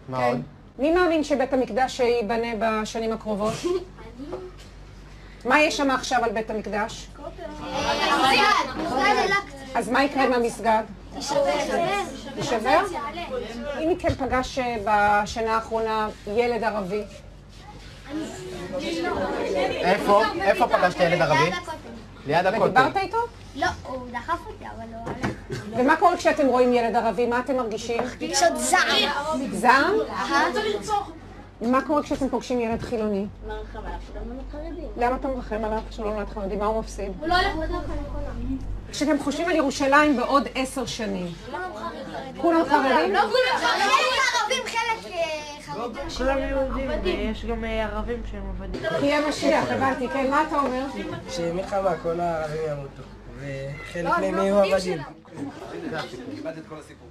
מה עוד? מי מאמין שבית המקדש ייבנה בשנים הקרובות? מה יש שם עכשיו על בית המקדש? אז מה יקרה עם המסגד? יישבר? אם מכן פגש בשנה האחרונה ילד ערבי? איפה פגשת ילד ערבי? ליד הכותל. ודיברת איתו? לא, הוא דחף אותי, אבל לא הלך. ומה קורה כשאתם רואים ילד ערבי? מה אתם מרגישים? רגשות זעם. זעם? מה קורה כשאתם פוגשים ילד חילוני? מרחם עליו, שלא נולד חרדים. למה אתה מרחם עליו שלא נולד חרדי? מה הוא מפסיד? הוא לא הולך בדרך כלל. כשאתם חושבים על ירושלים בעוד 10 שנים, כולם חרדים? לא כולם חרדים, ערבים חלק חרדים. כולם יהודים, ויש גם ערבים שהם עבדים. תהיה משיח, הבנתי, כן, מה אתה אומר? שמלחמה כל הערבים ימותו, וחלק מהם יהיו עבדים. איבדת את כל הסיפור.